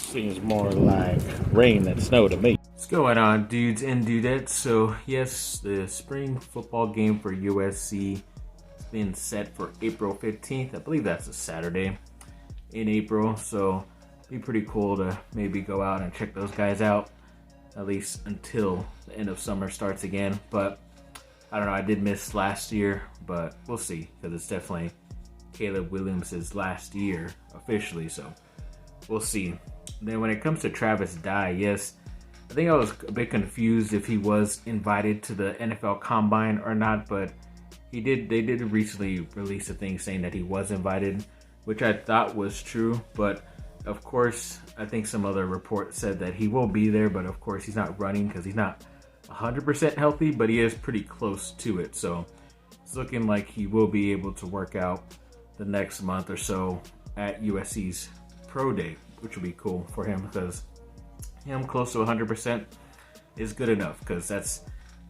Seems more like rain than snow to me. What's going on, dudes and dudettes? So yes, the spring football game for USC has been set for April 15th. I believe that's a Saturday in April, so it'd be pretty cool to maybe go out and check those guys out, at least until the end of summer starts again. But I don't know, I did miss last year, but we'll see, because it's definitely Caleb Williams' last year officially, so we'll see. Then when it comes to Travis Dye, yes, I think I was a bit confused if he was invited to the NFL Combine or not, but they did recently release a thing saying that he was invited, which I thought was true. But of course, I think some other report said that he will be there, but of course he's not running because he's not 100% healthy, but he is pretty close to it. So it's looking like he will be able to work out the next month or so at USC's Pro Day, which will be cool for him, because him close to 100% is good enough, because that's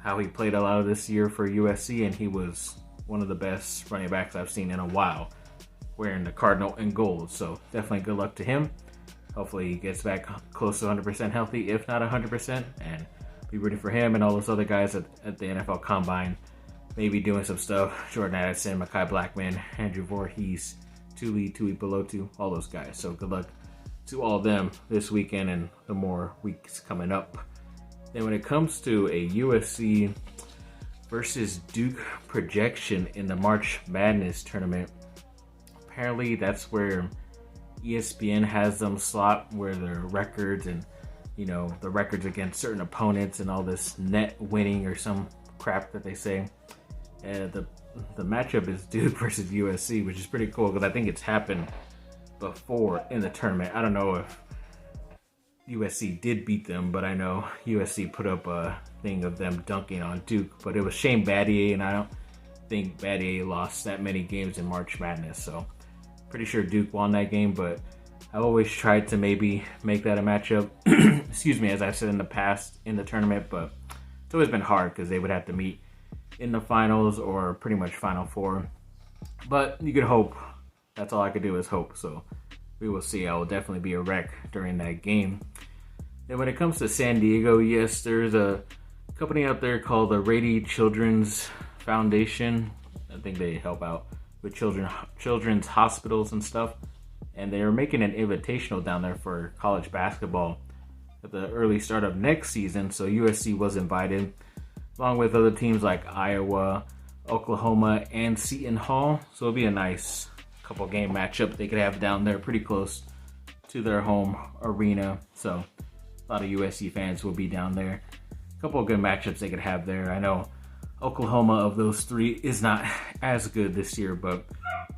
how he played a lot of this year for USC, and he was one of the best running backs I've seen in a while wearing the Cardinal and gold. So definitely good luck to him. Hopefully he gets back close to 100% healthy, if not 100%, and be rooting for him and all those other guys at the NFL Combine, maybe doing some stuff. Jordan Addison, Mekhi Blackman, Andrew Voorhees, Tuli Pelotu, all those guys. So good luck to all of them this weekend and the more weeks coming up. Then when it comes to a USC versus Duke projection in the March Madness tournament, apparently that's where ESPN has them slot, where their records and, you know, the records against certain opponents and all this net winning or some crap that they say. The matchup is Duke versus USC, which is pretty cool because I think it's happened before in the tournament. I don't know if USC did beat them, but I know USC put up a thing of them dunking on Duke, but it was Shane Battier, and I don't think Battier lost that many games in March Madness, so pretty sure Duke won that game. But I've always tried to maybe make that a matchup, excuse me, as I've said in the past in the tournament, but it's always been hard because they would have to meet in the finals or pretty much Final Four. But you could hope. That's all I could do is hope. So we will see. I will definitely be a wreck during that game. And when it comes to San Diego, yes, there's a company out there called the Rady Children's Foundation. I think they help out with children's hospitals and stuff. And they are making an invitational down there for college basketball at the early start of next season. So USC was invited, along with other teams like Iowa, Oklahoma, and Seton Hall. So it'll be a nice couple game matchup they could have down there, pretty close to their home arena. So a lot of USC fans will be down there. A couple of good matchups they could have there. I know Oklahoma, of those three, is not as good this year, but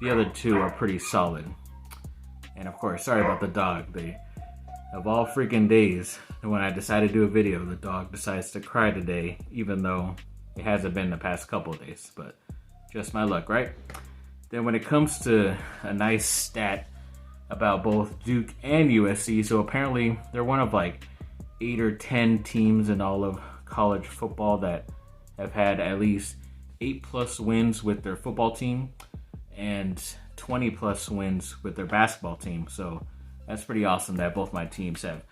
the other two are pretty solid. And of course, sorry about the dog. Of all freaking days, when I decided to do a video, the dog decides to cry today, even though it hasn't been the past couple of days, but just my luck, right? Then when it comes to a nice stat about both Duke and USC, so apparently they're one of like 8 or 10 teams in all of college football that have had at least 8+ wins with their football team and 20+ wins with their basketball team. So that's pretty awesome that both my teams have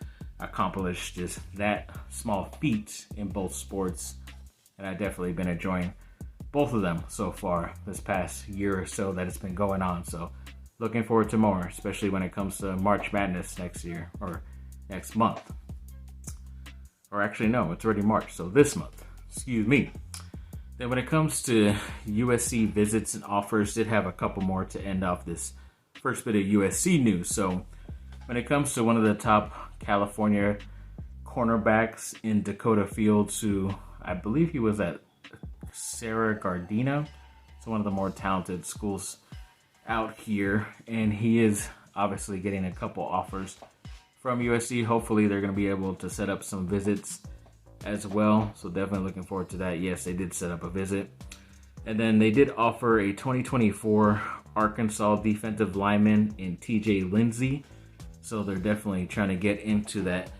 accomplished just that small feat in both sports. And I've definitely been enjoying both of them so far this past year or so that it's been going on. So looking forward to more, especially when it comes to March Madness next year, or next month. Or actually, no, it's already March, so this month. Excuse me. Then when it comes to USC visits and offers, did have a couple more to end off this first bit of USC news. So when it comes to one of the top California cornerbacks in Dakota Fields, who I believe he was at Sarah Gardena. It's one of the more talented schools out here, and he is obviously getting a couple offers from USC. Hopefully they're going to be able to set up some visits as well, so definitely looking forward to that. Yes, they did set up a visit. And then they did offer a 2024 Arkansas defensive lineman in TJ Lindsey, so they're definitely trying to get into that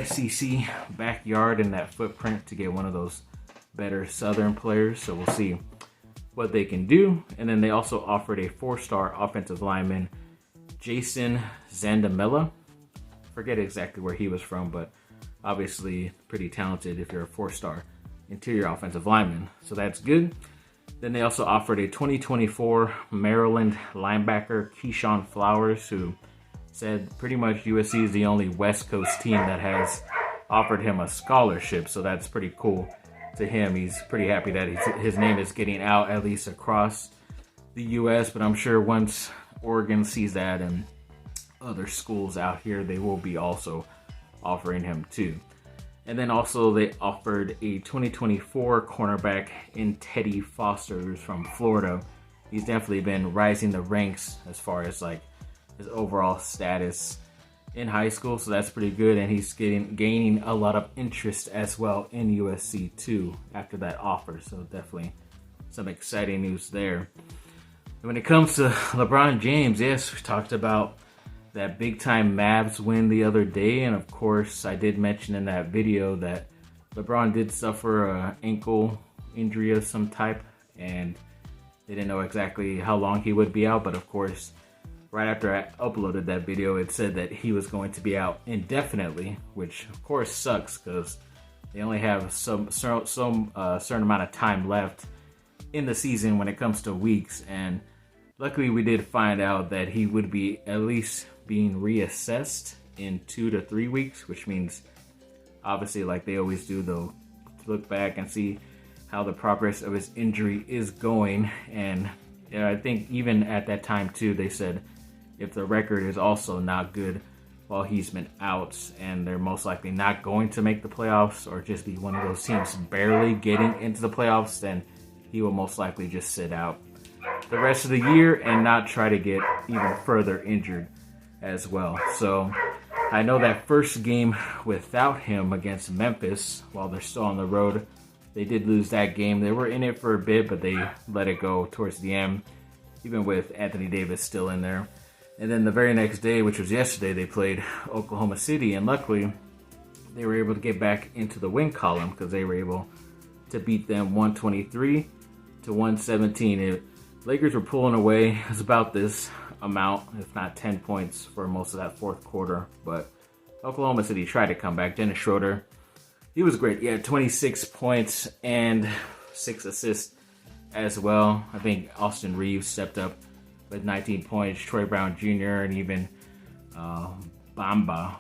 SEC backyard and that footprint to get one of those better Southern players. So we'll see what they can do. And then they also offered a 4-star offensive lineman, Jason Zandamela, forget exactly where he was from, but obviously pretty talented if you're a 4-star interior offensive lineman. So that's good. Then they also offered a 2024 Maryland linebacker, Keyshawn Flowers, who said pretty much USC is the only West Coast team that has offered him a scholarship. So that's pretty cool to him. He's pretty happy that his name is getting out, at least across the U.S. But I'm sure once Oregon sees that and other schools out here, they will be also offering him too. And then also they offered a 2024 cornerback in Teddy Foster, who's from Florida. He's definitely been rising the ranks as far as like his overall status in high school, so that's pretty good. And he's gaining a lot of interest as well in USC too after that offer. So definitely some exciting news there. And when it comes to LeBron James, yes, we talked about that big time Mavs win the other day, and of course I did mention in that video that LeBron did suffer an ankle injury of some type, and they didn't know exactly how long he would be out. But of course, right after I uploaded that video, it said that he was going to be out indefinitely, which of course sucks because they only have some certain amount of time left in the season when it comes to weeks. And luckily we did find out that he would be at least being reassessed in 2 to 3 weeks, which means obviously, like they always do, they'll look back and see how the progress of his injury is going. And I think even at that time too, they said if the record is also not good while he's been out, and they're most likely not going to make the playoffs or just be one of those teams barely getting into the playoffs, then he will most likely just sit out the rest of the year and not try to get even further injured as well. So I know that first game without him against Memphis, while they're still on the road, they did lose that game. They were in it for a bit, but they let it go towards the end, even with Anthony Davis still in there. And then the very next day, which was yesterday, they played Oklahoma City, and luckily they were able to get back into the win column because they were able to beat them 123 to 117. Lakers were pulling away. It was about this amount, if not 10 points for most of that fourth quarter. But Oklahoma City tried to come back. Dennis Schroeder, he was great. He had 26 points and 6 assists as well. I think Austin Reeves stepped up with 19 points. Troy Brown Jr. and even Bamba.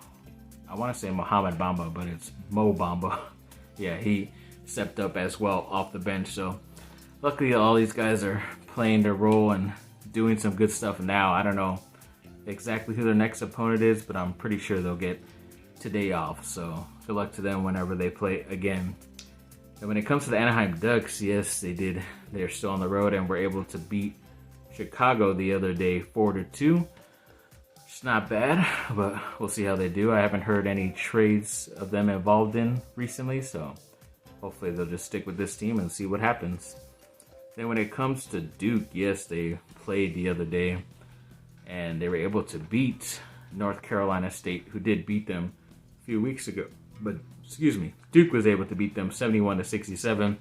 I want to say Mohamed Bamba, but it's Mo Bamba. Yeah, he stepped up as well off the bench. So luckily all these guys are playing their role and doing some good stuff now. I don't know exactly who their next opponent is, but I'm pretty sure they'll get today off. So good luck to them whenever they play again. And when it comes to the Anaheim Ducks, yes, they did. They're still on the road and were able to beat Chicago the other day 4-2. It's not bad, but we'll see how they do. I haven't heard any trades of them involved in recently, so hopefully they'll just stick with this team and see what happens. Then when it comes to Duke, yes, they played the other day, and they were able to beat North Carolina State, who did beat them a few weeks ago. But, Duke was able to beat them 71-67.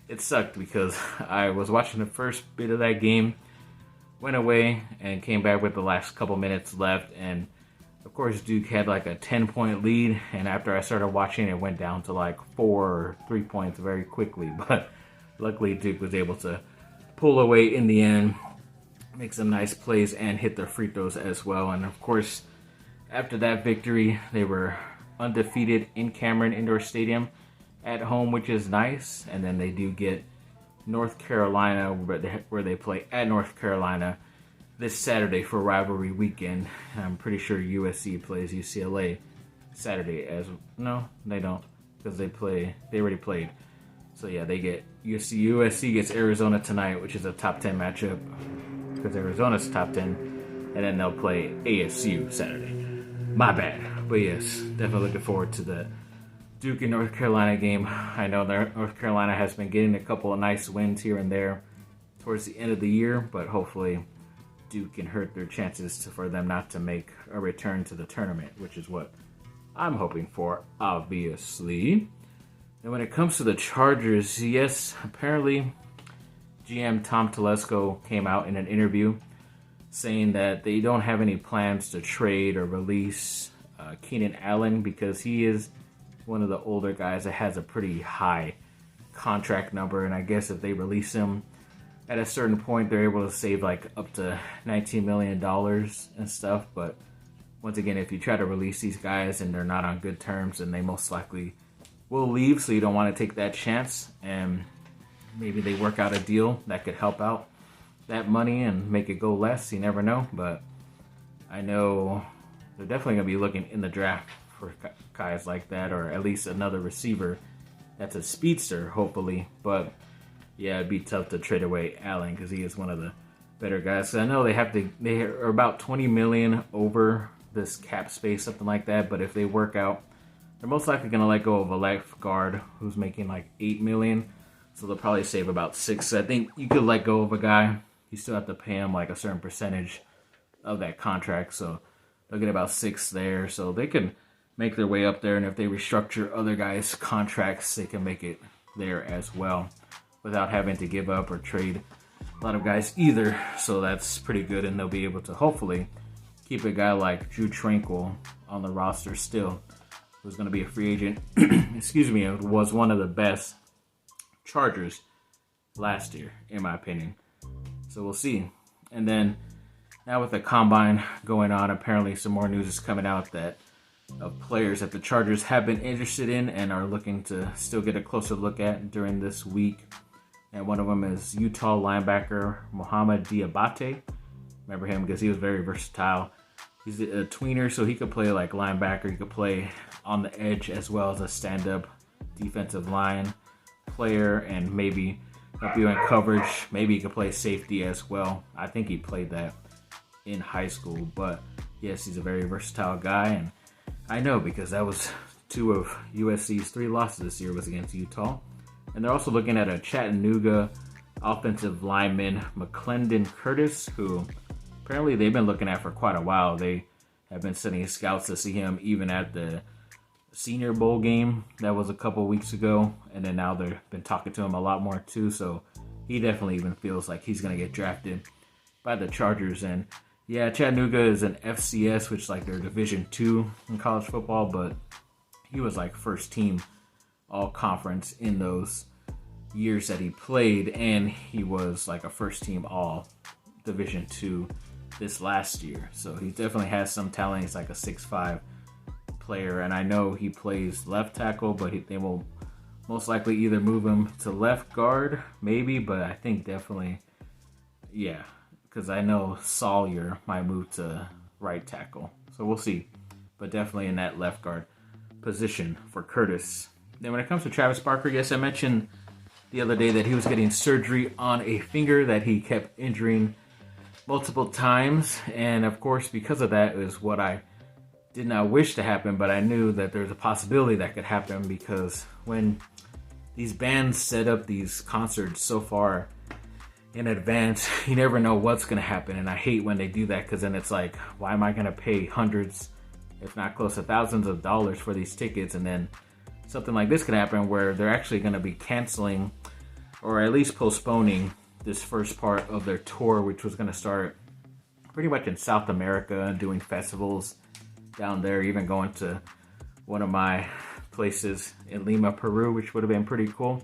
It sucked because I was watching the first bit of that game, went away, and came back with the last couple minutes left. And, of course, Duke had like a 10-point lead, and after I started watching, it went down to like 4 or 3 points very quickly. But luckily, Duke was able to pull away in the end, make some nice plays, and hit their free throws as well. And, of course, after that victory, they were undefeated in Cameron Indoor Stadium at home, which is nice. And then they do get North Carolina, where they play at North Carolina this Saturday for rivalry weekend. And I'm pretty sure USC plays UCLA Saturday as no, they don't, because they already played. So yeah, they get USC gets Arizona tonight, which is a top 10 matchup because Arizona's top 10, and then they'll play ASU Saturday. My bad, but yes, definitely looking forward to the Duke and North Carolina game. I know that North Carolina has been getting a couple of nice wins here and there towards the end of the year, but hopefully Duke can hurt their chances for them not to make a return to the tournament, which is what I'm hoping for, obviously. And when it comes to the Chargers, yes, apparently GM Tom Telesco came out in an interview saying that they don't have any plans to trade or release Keenan Allen, because he is one of the older guys that has a pretty high contract number, and I guess if they release him at a certain point, they're able to save like up to $19 million and stuff. But once again, if you try to release these guys and they're not on good terms, then they most likely will leave, so you don't want to take that chance, and maybe they work out a deal that could help out that money and make it go less. You never know, but I know they're definitely going to be looking in the draft for guys like that, or at least another receiver that's a speedster, hopefully. But yeah, it'd be tough to trade away Allen because he is one of the better guys. So I know they are about $20 million over this cap space, something like that. But if they work out, they're most likely going to let go of a left guard who's making like $8 million. So they'll probably save about $6 million. So I think you could let go of a guy. You still have to pay him like a certain percentage of that contract. So they'll get about $6 million there. So they can make their way up there. And if they restructure other guys' contracts, they can make it there as well without having to give up or trade a lot of guys either. So that's pretty good. And they'll be able to hopefully keep a guy like Drew Tranquil on the roster still, who's going to be a free agent. Excuse me, it was one of the best Chargers last year, in my opinion. So we'll see. And then now with the combine going on, apparently some more news is coming out that of players that the Chargers have been interested in and are looking to still get a closer look at during this week. And one of them is Utah linebacker Mohamed Diabate. Remember him because he was very versatile. He's a tweener, so he could play like linebacker. He could play on the edge as well as a stand-up defensive line player, and maybe help you in coverage. Maybe he could play safety as well. I think he played that in high school. But yes, he's a very versatile guy, and I know because that was 2 of USC's 3 losses this year was against Utah. And they're also looking at a Chattanooga offensive lineman, McClendon Curtis, who apparently they've been looking at for quite a while. They have been sending scouts to see him even at the Senior Bowl game that was a couple weeks ago. And then now they've been talking to him a lot more too. So he definitely even feels like he's going to get drafted by the Chargers. And yeah, Chattanooga is an FCS, which is like their Division II in college football. But he was like first team all conference in those years that he played, and he was like a first team all Division II this last year. So he definitely has some talent. He's like a 6'5" player, and I know he plays left tackle, but they will most likely either move him to left guard, maybe, but I think definitely, yeah, because I know Sawyer might move to right tackle. So we'll see, but definitely in that left guard position for Curtis. Then when it comes to Travis Barker, yes, I mentioned the other day that he was getting surgery on a finger that he kept injuring multiple times. And of course, because of that is what I did not wish to happen, but I knew that there's a possibility that could happen because when these bands set up these concerts so far in advance, you never know what's going to happen. And I hate when they do that because then it's like, why am I going to pay hundreds, if not close to thousands of dollars for these tickets? And then something like this could happen where they're actually going to be canceling or at least postponing this first part of their tour, which was going to start pretty much in South America, doing festivals down there, even going to one of my places in Lima, Peru, which would have been pretty cool.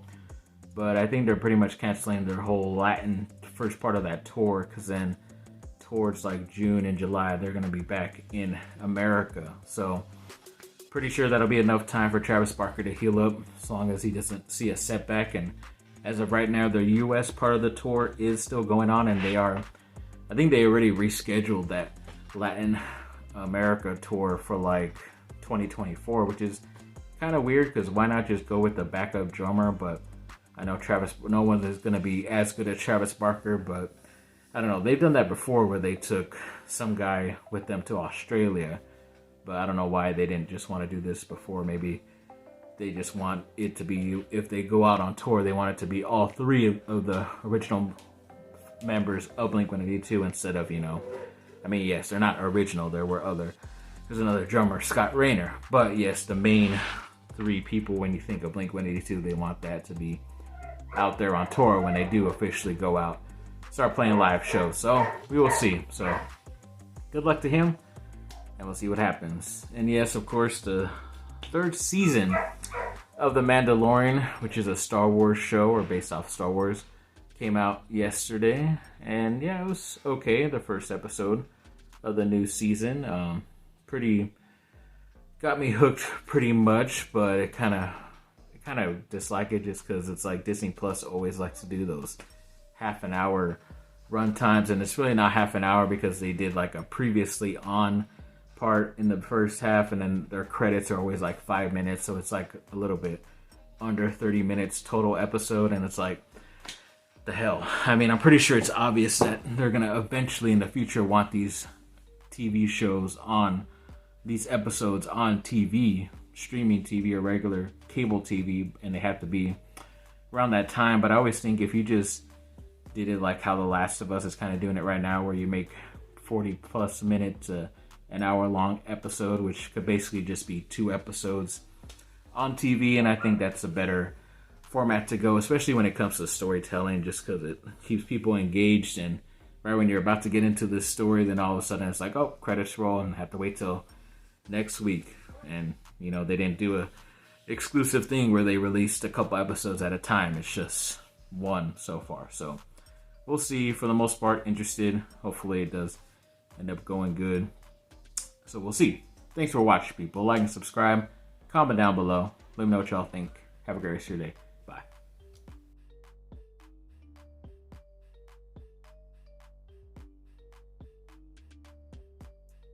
But I think they're pretty much canceling their whole Latin first part of that tour, because then towards like June and July, they're going to be back in America. So pretty sure that'll be enough time for Travis Barker to heal up as long as he doesn't see a setback. And as of right now, the U.S. part of the tour is still going on, and I think they already rescheduled that Latin America tour for like 2024, which is kind of weird because why not just go with the backup drummer? But I know no one is going to be as good as Travis Barker, but I don't know. They've done that before where they took some guy with them to Australia, but I don't know why they didn't just want to do this before. Maybe they just want it to be, if they go out on tour, they want it to be all 3 of the original members of Blink-182 instead of, I mean, yes, they're not original. There's another drummer, Scott Rayner. But yes, the main 3 people, when you think of Blink-182, they want that to be out there on tour when they do officially go out, start playing live shows. So we will see. So good luck to him. and we'll see what happens. And yes, of course, the third season of The Mandalorian, which is a Star Wars show or based off Star Wars, came out yesterday. And yeah, it was okay. The first episode of the new season, pretty got me hooked pretty much, but it kind of dislike it just because it's like Disney Plus always likes to do those half an hour run times, and it's really not half an hour because they did like a previously on part in the first half, and then their credits are always like 5 minutes, so it's like a little bit under 30 minutes total episode, and it's like, the hell. I mean, I'm pretty sure it's obvious that they're gonna eventually in the future want these TV shows on these episodes on TV, streaming TV or regular cable TV, and they have to be around that time. But I always think if you just did it like how The Last of Us is kind of doing it right now, where you make 40 plus minutes an hour long episode, which could basically just be 2 episodes on TV, and I think that's a better format to go, especially when it comes to storytelling, just because it keeps people engaged. And right when you're about to get into this story, then all of a sudden it's like, oh, credits roll, and have to wait till next week. And you know, they didn't do a exclusive thing where they released a couple episodes at a time. It's just one so far. So we'll see. For the most part, interested. Hopefully it does end up going good. So we'll see. Thanks for watching, people. Like and subscribe. Comment down below. Let me know what y'all think. Have a great rest of your day.